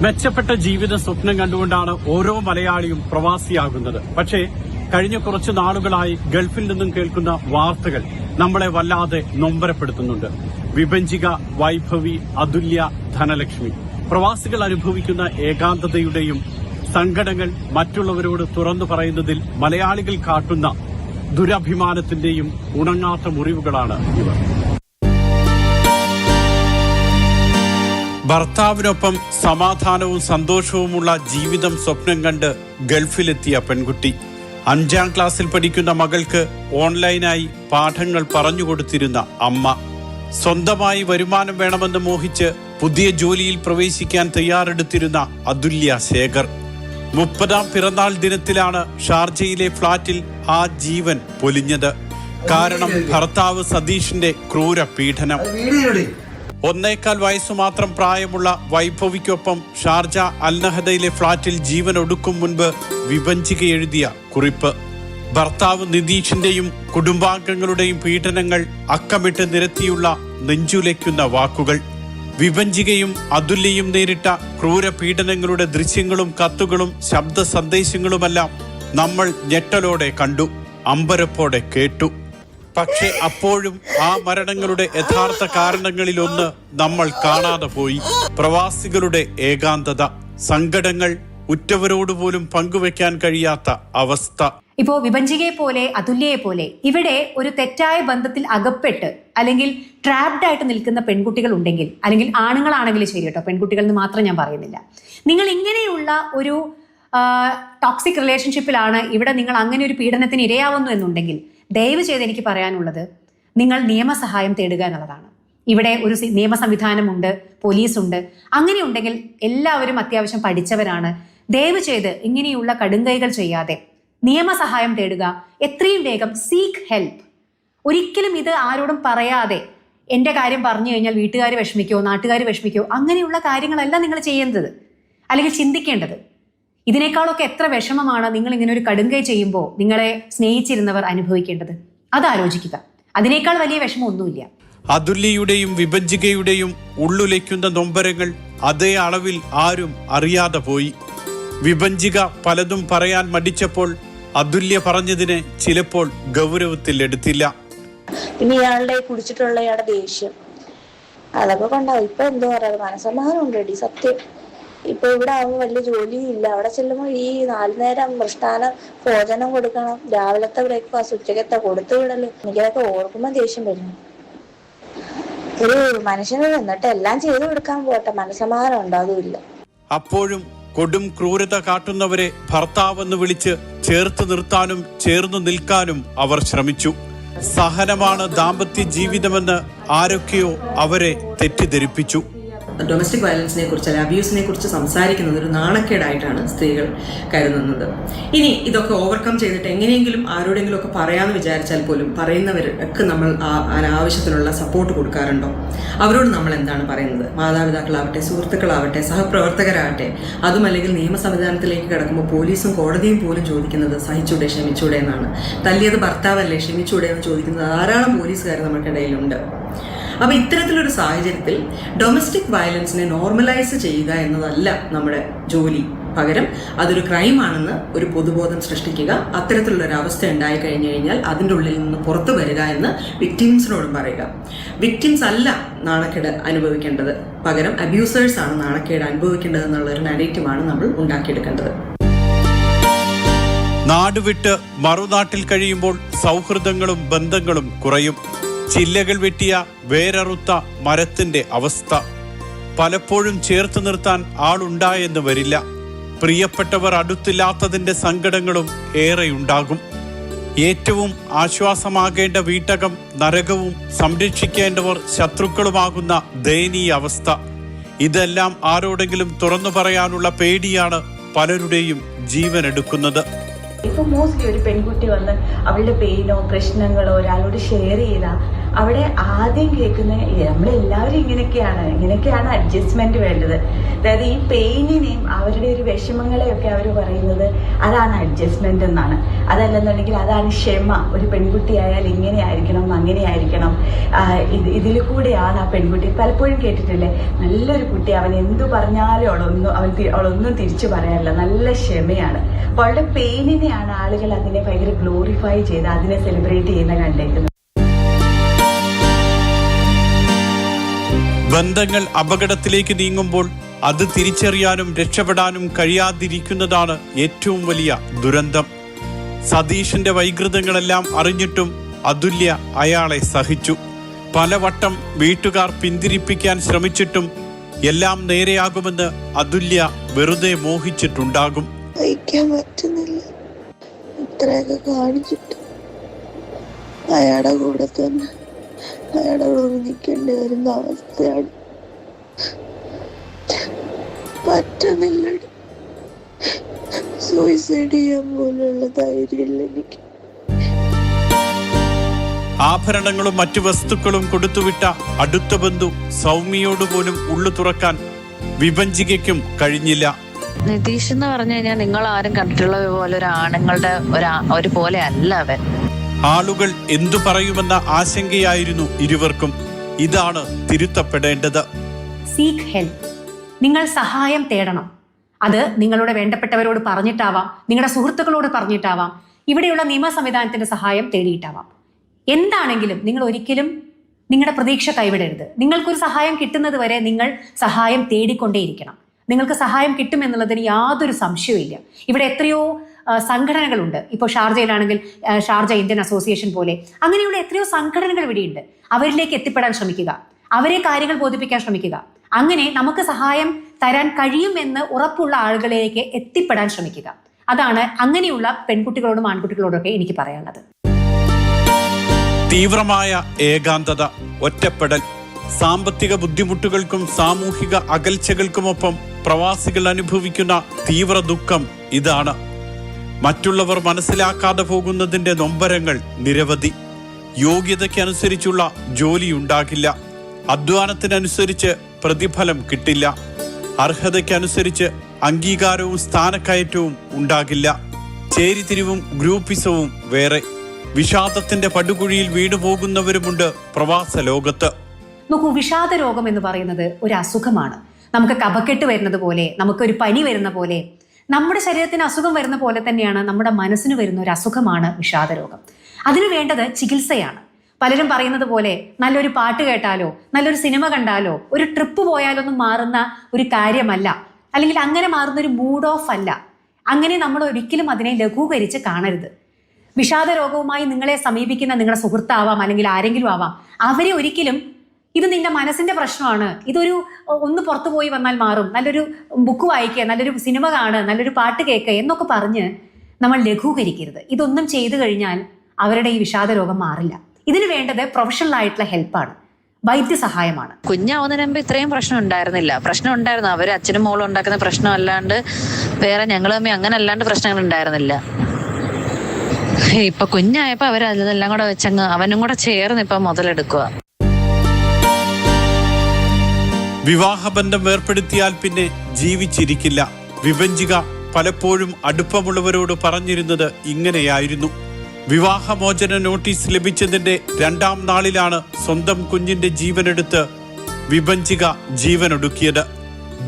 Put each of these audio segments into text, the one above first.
മെച്ചപ്പെട്ട ജീവിത സ്വപ്നം കണ്ടുകൊണ്ടാണ് ഓരോ മലയാളിയും പ്രവാസിയാകുന്നത്. പക്ഷേ കഴിഞ്ഞ കുറച്ചു നാളുകളായി ഗൾഫിൽ നിന്നും കേൾക്കുന്ന വാർത്തകൾ നമ്മളെ വല്ലാതെ നൊമ്പരപ്പെടുത്തുന്നുണ്ട്. വിഭജിക, വൈഭവി, അതുല്യ, ധനലക്ഷ്മി. പ്രവാസികൾ അനുഭവിക്കുന്ന ഏകാന്തതയുടെയും സങ്കടങ്ങൾ മറ്റുള്ളവരോട് തുറന്നു പറയുന്നതിൽ മലയാളികൾ കാട്ടുന്ന ദുരഭിമാനത്തിന്റെയും ഉണങ്ങാത്ത മുറിവുകളാണ് ഇവർ. ഭർത്താവിനൊപ്പം സമാധാനവും സന്തോഷവുമുള്ള ജീവിതം സ്വപ്നം കണ്ട് ഗൾഫിലെത്തിയ പെൺകുട്ടി. 5ാം ക്ലാസ്സിൽ പഠിക്കുന്ന മകൾക്ക് ഓൺലൈനായി പാഠങ്ങൾ പറഞ്ഞുകൊടുത്തിരുന്ന അമ്മ. സ്വന്തമായി വരുമാനം വേണമെന്ന് മോഹിച്ച് പുതിയ ജോലിയിൽ പ്രവേശിക്കാൻ തയ്യാറെടുത്തിരുന്ന അതുല്യ ശേഖർ. 30ാം പിറന്നാൾ ദിനത്തിലാണ് ഷാർജയിലെ ഫ്ളാറ്റിൽ ആ ജീവൻ പൊലിഞ്ഞത്. കാരണം ഭർത്താവ് സതീഷിന്റെ ക്രൂര പീഡനം. 1.25 വയസ്സു മാത്രം പ്രായമുള്ള വൈഭവിക്കൊപ്പം ഷാർജ അൽനഹദയിലെ ഫ്ളാറ്റിൽ ജീവൻ ഒടുക്കും മുൻപ് വിഭജിക എഴുതിയ കുറിപ്പ്. ഭർത്താവ് നിതീഷിന്റെയും കുടുംബാംഗങ്ങളുടെയും പീഡനങ്ങൾ അക്കമിട്ട് നിരത്തിയുള്ള നെഞ്ചുലയ്ക്കുന്ന വാക്കുകൾ. വിഭജികയും അതുല്യയും നേരിട്ട ക്രൂര പീഡനങ്ങളുടെ ദൃശ്യങ്ങളും കത്തുകളും ശബ്ദ സന്ദേശങ്ങളുമെല്ലാം നമ്മൾ ഞെട്ടലോടെ കണ്ടു, അമ്പരപ്പോടെ കേട്ടു. പക്ഷെ അപ്പോഴും ആ മരണങ്ങളുടെ യഥാർത്ഥ കാരണങ്ങളിലൊന്ന് നമ്മൾ കാണാതെ പോയി. പ്രവാസികളുടെ ഏകാന്തത, സങ്കടങ്ങൾ ഉറ്റവരോടുപോലും പങ്കുവെക്കാൻ കഴിയാത്ത അവസ്ഥ. ഇപ്പോ വിഭജികയെ പോലെ അതുല്യയെ പോലെ ഇവിടെ ഒരു തെറ്റായ ബന്ധത്തിൽ അകപ്പെട്ട് അല്ലെങ്കിൽ ട്രാപ്ഡ് ആയിട്ട് നിൽക്കുന്ന പെൺകുട്ടികൾ ഉണ്ടെങ്കിൽ, അല്ലെങ്കിൽ ആണുങ്ങളാണെങ്കിലും ശരി കേട്ടോ, പെൺകുട്ടികൾ എന്ന് മാത്രം ഞാൻ പറയുന്നില്ല. നിങ്ങൾ ഇങ്ങനെയുള്ള ഒരു ടോക്സിക് റിലേഷൻഷിപ്പിലാണ്, ഇവിടെ നിങ്ങൾ അങ്ങനെ ഒരു പീഡനത്തിന് ഇരയാവുന്നു എന്നുണ്ടെങ്കിൽ ദയവ് ചെയ്ത് എനിക്ക് പറയാനുള്ളത്, നിങ്ങൾ നിയമസഹായം തേടുക എന്നുള്ളതാണ്. ഇവിടെ ഒരു നിയമ സംവിധാനമുണ്ട്, പോലീസുണ്ട്. അങ്ങനെ ഉണ്ടെങ്കിൽ എല്ലാവരും അത്യാവശ്യം പഠിച്ചവരാണ്. ദയവ് ചെയ്ത് ഇങ്ങനെയുള്ള കടുങ്കൈകൾ ചെയ്യാതെ നിയമസഹായം തേടുക. എത്രയും വേഗം സീക്ക് ഹെൽപ്പ്. ഒരിക്കലും ഇത് ആരോടും പറയാതെ എൻ്റെ കാര്യം പറഞ്ഞു കഴിഞ്ഞാൽ വീട്ടുകാർ വിഷമിക്കോ, നാട്ടുകാർ വിഷമിക്കോ, അങ്ങനെയുള്ള കാര്യങ്ങളല്ല നിങ്ങൾ ചെയ്യേണ്ടത് അല്ലെങ്കിൽ ചിന്തിക്കേണ്ടത്. ഇതിനേക്കാളൊക്കെ എത്ര വിഷമമാണ് നിങ്ങൾ ഇങ്ങനെ ഒരു കടുങ്കൈ ചെയ്യുമ്പോൾ നിങ്ങളെ സ്നേഹിച്ചിരുന്നവർ അനുഭവിക്കേണ്ടത്. അത് ആലോചിക്കുക. അതിനേക്കാൾ വലിയ വിഷമമൊന്നുമില്ല. അതുല്യയുടെയും വിഭജികയുടെയും ഉള്ളുലയ്ക്കുന്ന നൊമ്പരങ്ങൾ അതേ അളവിൽ ആരും അറിയാതെ പോയി. വിഭജിക പലതും പറയാൻ മടിച്ചപ്പോൾ അതുല്യ പറഞ്ഞതിനെ ചിലപ്പോൾ ഗൗരവത്തിൽ എടുത്തില്ല. പിന്നെ ഇയാളുടെ കുടിച്ചിട്ടുള്ള ഇയാളുടെ ദേഷ്യം അതൊക്കെ കൊണ്ടാവും. ഇപ്പൊ എന്തോ പറയാ, മനസ്സമാധാനം ഉണ്ട് സത്യം. ഇപ്പൊ ഇവിടെ ആവുമ്പോൾ വലിയ ജോലിയും ഇല്ല. അവിടെ ചെല്ലുമ്പോൾ ഈ 4 നേരം മൃഷ്ടാന ഭോജനം കൊടുക്കണം, രാവിലത്തെ ബ്രേക്ക്ഫാസ്റ്റ്, ഉച്ചക്കത്തെ കൊടുത്തു വിടല്. എനിക്കതൊക്കെ ഓർക്കുമ്പോൾ ദേഷ്യം വരുന്നു. ഒരു മനുഷ്യന് നിന്നിട്ട് എല്ലാം ചെയ്തു കൊടുക്കാൻ പോട്ടെ, മനസ്സമാധാനം ഉണ്ടാകുമില്ല. അപ്പോഴും കൊടും ക്രൂരത കാട്ടുന്നവരെ ഭർത്താവെന്ന് വിളിച്ച് ചേർത്ത് നിർത്താനും ചേർന്നു നിൽക്കാനും അവർ ശ്രമിച്ചു. സഹനമാണ് ദാമ്പത്യ ജീവിതമെന്ന് ആരൊക്കെയോ അവരെ തെറ്റിദ്ധരിപ്പിച്ചു. ഡൊമസ്റ്റിക് വയലൻസിനെ കുറിച്ച് അല്ലെങ്കിൽ അബ്യൂസിനെ കുറിച്ച് സംസാരിക്കുന്നത് ഒരു നാണക്കേടായിട്ടാണ് സ്ത്രീകൾ കരുതുന്നത്. ഇനി ഇതൊക്കെ ഓവർകം ചെയ്തിട്ട് എങ്ങനെയെങ്കിലും ആരോടെങ്കിലും ഒക്കെ പറയാമെന്ന് വിചാരിച്ചാൽ പോലും പറയുന്നവർക്ക് നമ്മൾ ആവശ്യത്തിനുള്ള സപ്പോർട്ട് കൊടുക്കാറുണ്ടോ? അവരോട് നമ്മൾ എന്താണ് പറയുന്നത്? മാതാപിതാക്കളാവട്ടെ, സുഹൃത്തുക്കളാവട്ടെ, സഹപ്രവർത്തകരാകട്ടെ, അതും അല്ലെങ്കിൽ നിയമ സംവിധാനത്തിലേക്ക് കിടക്കുമ്പോൾ പോലീസും കോടതിയും പോലും ചോദിക്കുന്നത് സഹിച്ചൂടെ, ക്ഷമിച്ചൂടെ എന്നാണ്. തല്ലിയത് ഭർത്താവല്ലേ, ക്ഷമിച്ചൂടെ എന്ന് ചോദിക്കുന്നത് ധാരാളം പോലീസുകാർ നമുക്കിടയിലുണ്ട്. അപ്പോൾ ഇത്തരത്തിലൊരു സാഹചര്യത്തിൽ ഡൊമസ്റ്റിക് വയലൻസിനെ നോർമലൈസ് ചെയ്യുക എന്നതല്ല നമ്മുടെ ജോലി. പകരം അതൊരു ക്രൈമാണെന്ന് ഒരു പൊതുബോധം സൃഷ്ടിക്കുക. അത്തരത്തിലുള്ളൊരു അവസ്ഥ ഉണ്ടായി കഴിഞ്ഞു കഴിഞ്ഞാൽ അതിൻ്റെ ഉള്ളിൽ നിന്ന് പുറത്തു വരിക എന്ന് വിക്ടിംസിനോടും പറയുക. വിക്ടിംസ് അല്ല നാണക്കേട് അനുഭവിക്കേണ്ടത്, പകരം അബ്യൂസേഴ്സ് ആണ് നാണക്കേട് അനുഭവിക്കേണ്ടത് എന്നുള്ളൊരു നരേറ്റീവാണ് നമ്മൾ ഉണ്ടാക്കിയെടുക്കേണ്ടത്. നാടുവിട്ട് മറുനാട്ടിൽ കഴിയുമ്പോൾ സൗഹൃദങ്ങളും ബന്ധങ്ങളും കുറയും. ചില്ലകൾ വെട്ടിയ വേരറുത്ത മരത്തിന്റെ അവസ്ഥ. പലപ്പോഴും ചേർത്ത് നിർത്താൻ ആളുണ്ടായെന്ന് വരില്ല. പ്രിയപ്പെട്ടവർ അടുത്തില്ലാത്തതിന്റെ സങ്കടങ്ങളും ഏറെയുണ്ടാകും. ഏറ്റവും ആശ്വാസമാകേണ്ട വീട്ടകം നരകവും സംരക്ഷിക്കേണ്ടവർ ശത്രുക്കളുമാകുന്ന ദയനീയ അവസ്ഥ. ഇതെല്ലാം ആരോടെങ്കിലും തുറന്നു പറയാനുള്ള പേടിയാണ് പലരുടെയും ജീവനെടുക്കുന്നത്. ഇപ്പൊ മോസ്റ്റ്ലി ഒരു പെൺകുട്ടി വന്ന് അവളുടെ പെയിനോ പ്രശ്നങ്ങളോ ഒരാളോട് ഷെയർ ചെയ്താൽ അവിടെ ആദ്യം കേൾക്കുന്ന നമ്മളെല്ലാവരും ഇങ്ങനെയൊക്കെയാണ് അഡ്ജസ്റ്റ്മെന്റ് വേണ്ടത്. അതായത് ഈ പെയിനിനെയും അവരുടെ ഒരു വിഷമങ്ങളെയൊക്കെ അവർ പറയുന്നത് അതാണ് അഡ്ജസ്റ്റ്മെന്റ് എന്നാണ്. അതല്ലെന്നുണ്ടെങ്കിൽ അതാണ് ക്ഷമ. ഒരു പെൺകുട്ടിയായാൽ ഇങ്ങനെ ആയിരിക്കണം, അങ്ങനെ ആയിരിക്കണം, ഇതിൽ കൂടെയാണ് ആ പെൺകുട്ടി. പലപ്പോഴും കേട്ടിട്ടില്ലേ, നല്ലൊരു കുട്ടി, അവൻ എന്തു പറഞ്ഞാലും അവളൊന്നും തിരിച്ചു പറയാറില്ല, നല്ല ക്ഷമയാണ്. അപ്പോൾ അവളുടെ പെയിനിനെയാണ് ആളുകൾ അതിനെ ഭയങ്കര ഗ്ലോറിഫൈ ചെയ്ത് അതിനെ സെലിബ്രേറ്റ് ചെയ്യുന്ന കണ്ടേക്കുന്നത്. ബന്ധങ്ങൾ അപകടത്തിലേക്ക് നീങ്ങുമ്പോൾ അത് തിരിച്ചറിയാനും രക്ഷപ്പെടാനും കഴിയാതിരിക്കുന്നതാണ് ഏറ്റവും വലിയ ദുരന്തം. സതീഷിന്റെ വൈകൃതങ്ങളെല്ലാം അറിഞ്ഞിട്ടും അതുല്യ അയാളെ സഹിച്ചു. പലവട്ടം വീട്ടുകാർ പിന്തിരിപ്പിക്കാൻ ശ്രമിച്ചിട്ടും എല്ലാം നേരെയാകുമെന്ന് അതുല്യ വെറുതെ മോഹിച്ചിട്ടുണ്ടാകും. സഹിക്കാൻ പറ്റുന്നില്ല, ഇത്രയൊക്കെ കാണിച്ചിട്ട് അയാളുടെ കൂടെ തന്നെ അയാളുടെ കൂടെ നിൽക്കേണ്ടി വരുന്ന അവസ്ഥയാണ്. പറ്റുന്നില്ല, സൂയിസൈഡ് ചെയ്യാൻ പോലുള്ള ധൈര്യമില്ല എനിക്ക്. ആഭരണങ്ങളും മറ്റു വസ്തുക്കളും കൊടുത്തുവിട്ട അടുത്ത ബന്ധു സൗമ്യയോടുപോലും ഉള്ളു തുറക്കാൻ വിഭജികയ്ക്കും കഴിഞ്ഞില്ല. നിതീഷ് എന്ന് പറഞ്ഞു കഴിഞ്ഞാൽ നിങ്ങൾ ആരും കണ്ടിട്ടുള്ള പോലെ ഒരു ആണുങ്ങളുടെ ഒരു പോലെ അല്ല അവൻ. ആളുകൾ എന്തു പറയുമെന്ന ആശങ്കയായിരുന്നു ഇരുവർക്കും. ഇതാണ് തിരുത്തപ്പെടേണ്ടത്. Seek help. നിങ്ങൾ സഹായം തേടണം. അത് നിങ്ങളുടെ വേണ്ടപ്പെട്ടവരോട് പറഞ്ഞിട്ടാവാം, നിങ്ങളുടെ സുഹൃത്തുക്കളോട് പറഞ്ഞിട്ടാവാം, ഇവിടെയുള്ള നിയമ സംവിധാനത്തിന്റെ സഹായം തേടിയിട്ടാവാം. എന്താണെങ്കിലും നിങ്ങൾ ഒരിക്കലും നിങ്ങളുടെ പ്രതീക്ഷ കൈവിടരുത്. നിങ്ങൾക്കൊരു സഹായം കിട്ടുന്നത് വരെ നിങ്ങൾ സഹായം തേടിക്കൊണ്ടേയിരിക്കണം. നിങ്ങൾക്ക് സഹായം കിട്ടുമെന്നുള്ളതിന് യാതൊരു സംശയവുമില്ല. ഇവിടെ എത്രയോ സംഘടനകളുണ്ട്. ഇപ്പോൾ ഷാർജയിലാണെങ്കിൽ ഷാർജ ഇന്ത്യൻ അസോസിയേഷൻ പോലെ അങ്ങനെയുള്ള എത്രയോ സംഘടനകൾ ഇവിടെയുണ്ട്. അവരിലേക്ക് എത്തിപ്പെടാൻ ശ്രമിക്കുക, അവരെ കാര്യങ്ങൾ ബോധിപ്പിക്കാൻ ശ്രമിക്കുക. അങ്ങനെ നമുക്ക് സഹായം തരാൻ കഴിയുമെന്ന് ഉറപ്പുള്ള ആളുകളിലേക്ക് എത്തിപ്പെടാൻ ശ്രമിക്കുക. അതാണ് അങ്ങനെയുള്ള പെൺകുട്ടികളോടും ആൺകുട്ടികളോടൊക്കെ എനിക്ക് പറയാനുള്ളത്. തീവ്രമായ ഏകാന്തത, ഒറ്റപ്പെടൽ, സാമ്പത്തിക ബുദ്ധിമുട്ടുകൾക്കും സാമൂഹിക അകൽച്ചകൾക്കുമൊപ്പം പ്രവാസികൾ അനുഭവിക്കുന്ന തീവ്ര ദുഃഖം ഇതാണ്. മറ്റുള്ളവർ മനസ്സിലാക്കാതെ പോകുന്നതിന്റെ നൊമ്പരങ്ങൾ നിരവധി. യോഗ്യതയ്ക്കനുസരിച്ചുള്ള ജോലിയുണ്ടാകില്ല, അധ്വാനത്തിനനുസരിച്ച് പ്രതിഫലം കിട്ടില്ല, അർഹതയ്ക്കനുസരിച്ച് അംഗീകാരവും സ്ഥാനക്കയറ്റവും ഉണ്ടാകില്ല, ചേരിതിരിവും ഗ്രൂപ്പിസവും വേറെ. വിഷാദത്തിന്റെ പടുകുഴിയിൽ വീണുപോകുന്നവരുമുണ്ട് പ്രവാസ ലോകത്ത്. നോക്കൂ, വിഷാദ രോഗം എന്ന് പറയുന്നത് ഒരു അസുഖമാണ്. നമുക്ക് കഫക്കെട്ട് വരുന്നത് പോലെ, നമുക്കൊരു പനി വരുന്ന പോലെ, നമ്മുടെ ശരീരത്തിന് അസുഖം വരുന്ന പോലെ തന്നെയാണ് നമ്മുടെ മനസ്സിന് വരുന്ന ഒരു അസുഖമാണ് വിഷാദ രോഗം. അതിനു വേണ്ടത് ചികിത്സയാണ്. പലരും പറയുന്നത് പോലെ നല്ലൊരു പാട്ട് കേട്ടാലോ, നല്ലൊരു സിനിമ കണ്ടാലോ, ഒരു ട്രിപ്പ് പോയാലോ ഒന്നും മാറുന്ന ഒരു കാര്യമല്ല, അല്ലെങ്കിൽ അങ്ങനെ മാറുന്ന ഒരു മൂഡ് ഓഫ് അല്ല. അങ്ങനെ നമ്മൾ ഒരിക്കലും അതിനെ ലഘൂകരിച്ച് കാണരുത്. വിഷാദ രോഗവുമായി നിങ്ങളെ സമീപിക്കുന്ന നിങ്ങളുടെ സുഹൃത്താവാം, അല്ലെങ്കിൽ ആരെങ്കിലും ആവാം, അവരെ ഒരിക്കലും ഇത് നിന്റെ മനസ്സിന്റെ പ്രശ്നമാണ്, ഇതൊരു ഒന്ന് പുറത്തു പോയി വന്നാൽ മാറും, നല്ലൊരു ബുക്ക് വായിക്കുക, നല്ലൊരു സിനിമ കാണുക, നല്ലൊരു പാട്ട് കേൾക്കുക എന്നൊക്കെ പറഞ്ഞ് നമ്മൾ ലഘൂകരിക്കരുത്. ഇതൊന്നും ചെയ്തു കഴിഞ്ഞാൽ അവരുടെ ഈ വിഷാദ രോഗം മാറില്ല. ഇതിന് വേണ്ടത് പ്രൊഫഷണൽ ആയിട്ടുള്ള ഹെൽപ്പാണ്, വൈദ്യസഹായമാണ്. കുഞ്ഞാവുന്നതിന് മുമ്പ് ഇത്രയും പ്രശ്നം ഉണ്ടായിരുന്നില്ല. പ്രശ്നം ഉണ്ടായിരുന്നു, അവര് അച്ഛനും മോളും ഉണ്ടാക്കുന്ന പ്രശ്നം അല്ലാണ്ട് വേറെ ഞങ്ങൾ തമ്മിൽ അങ്ങനെ അല്ലാണ്ട് പ്രശ്നങ്ങൾ ഉണ്ടായിരുന്നില്ല. ഇപ്പൊ കുഞ്ഞായപ്പോ അവരതെല്ലാം കൂടെ വെച്ചങ്ങ് അവനും കൂടെ ചേർന്ന് ഇപ്പൊ മുതലെടുക്കുക. വിവാഹബന്ധം ഏർപ്പെടുത്തിയാൽ പിന്നെ ജീവിച്ചിരിക്കില്ല. വിഭജിക പലപ്പോഴും അടുപ്പമുള്ളവരോട് പറഞ്ഞിരുന്നത് ഇങ്ങനെയായിരുന്നു. വിവാഹമോചന നോട്ടീസ് ലഭിച്ചതിന്റെ 2ാം നാളിലാണ് സ്വന്തം കുഞ്ഞിന്റെ ജീവനെടുത്ത് വിഭജിക ജീവനൊടുക്കിയത്.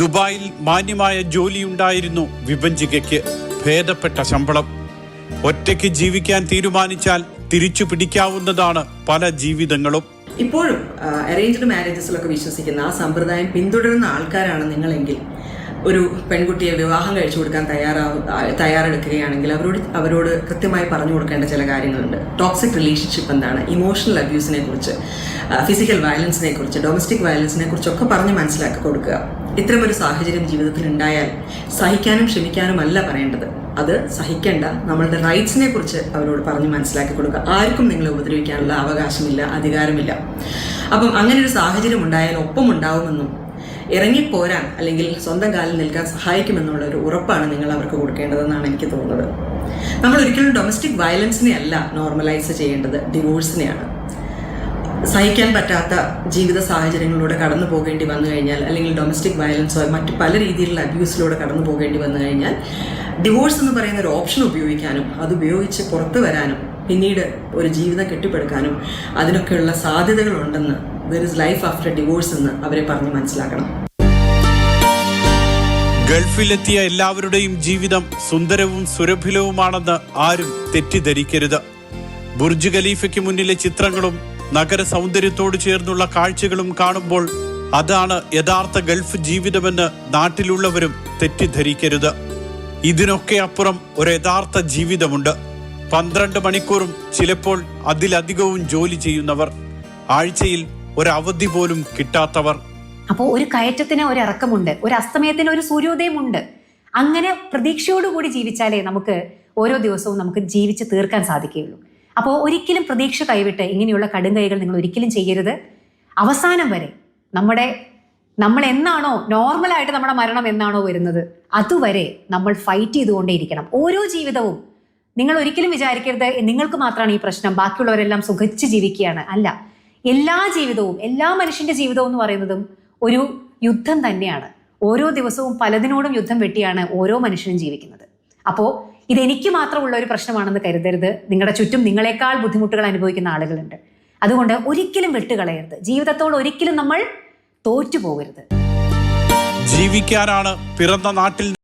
ദുബായിൽ മാന്യമായ ജോലിയുണ്ടായിരുന്നു വിഭജികയ്ക്ക്, ഭേദപ്പെട്ട ശമ്പളം. ഒറ്റയ്ക്ക് ജീവിക്കാൻ തീരുമാനിച്ചാൽ തിരിച്ചു പിടിക്കാവുന്നതാണ് പല ജീവിതങ്ങളും. ഇപ്പോഴും അറേഞ്ച്ഡ് മാരേജസിലൊക്കെ വിശ്വസിക്കുന്ന ആ സമ്പ്രദായം പിന്തുടരുന്ന ആൾക്കാരാണ് നിങ്ങളെങ്കിൽ, ഒരു പെൺകുട്ടിയെ വിവാഹം കഴിച്ചു കൊടുക്കാൻ തയ്യാറെടുക്കുകയാണെങ്കിൽ അവരോട് കൃത്യമായി പറഞ്ഞു കൊടുക്കേണ്ട ചില കാര്യങ്ങളുണ്ട്. ടോക്സിക് റിലേഷൻഷിപ്പ് എന്താണ്, ഇമോഷണൽ അബ്യൂസിനെ കുറിച്ച്, ഫിസിക്കൽ വയലൻസിനെ കുറിച്ച്, ഡൊമസ്റ്റിക് വയലൻസിനെ കുറിച്ചൊക്കെ പറഞ്ഞ് മനസ്സിലാക്കി കൊടുക്കുക. ഇത്തരമൊരു സാഹചര്യം ജീവിതത്തിൽ ഉണ്ടായാൽ സഹിക്കാനും ക്ഷമിക്കാനും അല്ല പറയേണ്ടത്, അത് സഹിക്കേണ്ട നമ്മളുടെ റൈറ്റ്സിനെ കുറിച്ച് അവരോട് പറഞ്ഞ് മനസ്സിലാക്കി കൊടുക്കുക. ആർക്കും നിങ്ങളെ ഉപദ്രവിക്കാനുള്ള അവകാശമില്ല, അധികാരമില്ല. അപ്പം അങ്ങനെ ഒരു സാഹചര്യം ഉണ്ടായാൽ ഒപ്പം ഉണ്ടാവുമെന്നും ഇറങ്ങിപ്പോരാൻ അല്ലെങ്കിൽ സ്വന്തം കാലിൽ നിൽക്കാൻ സഹായിക്കുമെന്നുള്ള ഒരു ഉറപ്പാണ് നിങ്ങൾ അവർക്ക് കൊടുക്കേണ്ടതെന്നാണ് എനിക്ക് തോന്നുന്നത്. നമ്മൾ ഒരിക്കലും ഡൊമസ്റ്റിക് വയലൻസിനെ അല്ല നോർമലൈസ് ചെയ്യേണ്ടത്, ഡിവോഴ്സിനെയാണ്. സഹിക്കാൻ പറ്റാത്ത ജീവിത സാഹചര്യങ്ങളിലൂടെ കടന്നു പോകേണ്ടി വന്നു കഴിഞ്ഞാൽ, അല്ലെങ്കിൽ ഡൊമസ്റ്റിക് വയലൻസോ മറ്റു പല രീതിയിലുള്ള അബ്യൂസിലൂടെ കടന്നു പോകേണ്ടി വന്നു കഴിഞ്ഞാൽ ഡിവോഴ്സ് എന്ന് പറയുന്ന ഒരു ഓപ്ഷൻ ഉപയോഗിക്കാനും അത് ഉപയോഗിച്ച് പുറത്തു വരാനും പിന്നീട് ഒരു ജീവിതം കെട്ടിപ്പടുക്കാനും അതിനൊക്കെയുള്ള സാധ്യതകളുണ്ടെന്ന്, there is life after divorce എന്ന് അവരെ പറഞ്ഞ് മനസ്സിലാക്കണം. ഗൾഫിലെത്തിയ എല്ലാവരുടെയും ജീവിതം സുന്ദരവും സുരഭിലവുമാണെന്ന് ആരും തെറ്റിദ്ധരിക്കരുത്. ബുർജ് ഖലീഫയ്ക്ക് മുന്നിലെ ചിത്രങ്ങളും നഗര സൗന്ദര്യത്തോട് ചേർന്നുള്ള കാഴ്ചകളും കാണുമ്പോൾ അതാണ് യഥാർത്ഥ ഗൾഫ് ജീവിതമെന്ന് നാട്ടിലുള്ളവരും തെറ്റിദ്ധരിക്കരുത്. ഇതിനൊക്കെ അപ്പുറം ഒരു യഥാർത്ഥ ജീവിതമുണ്ട്. 12 മണിക്കൂറും ചിലപ്പോൾ അതിലധികവും ജോലി ചെയ്യുന്നവർ, ആഴ്ചയിൽ ഒരവധി പോലും കിട്ടാത്തവർ. അപ്പോൾ ഒരു കയറ്റത്തിന് ഒരു ഇറക്കമുണ്ട്, ഒരു അസ്തമയത്തിന് ഒരു സൂര്യോദയമുണ്ട്. അങ്ങനെ പ്രതീക്ഷയോടുകൂടി ജീവിച്ചാലേ നമുക്ക് ഓരോ ദിവസവും നമുക്ക് ജീവിച്ച് തീർക്കാൻ സാധിക്കുകയുള്ളൂ. അപ്പോൾ ഒരിക്കലും പ്രതീക്ഷ കൈവിട്ട് ഇങ്ങനെയുള്ള കടുംകൈകൾ നിങ്ങൾ ഒരിക്കലും ചെയ്യരുത്. അവസാനം വരെ നമ്മൾ എന്നാണോ നോർമലായിട്ട് നമ്മുടെ മരണം എന്നാണോ വരുന്നത് അതുവരെ നമ്മൾ ഫൈറ്റ് ചെയ്തുകൊണ്ടേയിരിക്കണം. ഓരോ ജീവിതവും നിങ്ങൾ ഒരിക്കലും വിചാരിക്കരുത് നിങ്ങൾക്ക് മാത്രമാണ് ഈ പ്രശ്നം, ബാക്കിയുള്ളവരെല്ലാം സുഖിച്ച് ജീവിക്കുകയാണ്. അല്ല, എല്ലാ ജീവിതവും, എല്ലാ മനുഷ്യന്റെ ജീവിതവും എന്ന് പറയുന്നതും ഒരു യുദ്ധം തന്നെയാണ്. ഓരോ ദിവസവും പലതിനോടും യുദ്ധം വെട്ടിയാണ് ഓരോ മനുഷ്യനും ജീവിക്കുന്നത്. അപ്പോൾ ഇതെനിക്ക് മാത്രമുള്ള ഒരു പ്രശ്നമാണെന്ന് കരുതരുത്. നിങ്ങളുടെ ചുറ്റും നിങ്ങളെക്കാൾ ബുദ്ധിമുട്ടുകൾ അനുഭവിക്കുന്ന ആളുകളുണ്ട്. അതുകൊണ്ട് ഒരിക്കലും വിട്ടുകളയരുത്. ജീവിതത്തോട് ഒരിക്കലും നമ്മൾ തോറ്റുപോകരുത്. ജീവിക്കാനാണ് പിറന്ന നാട്ടിൽ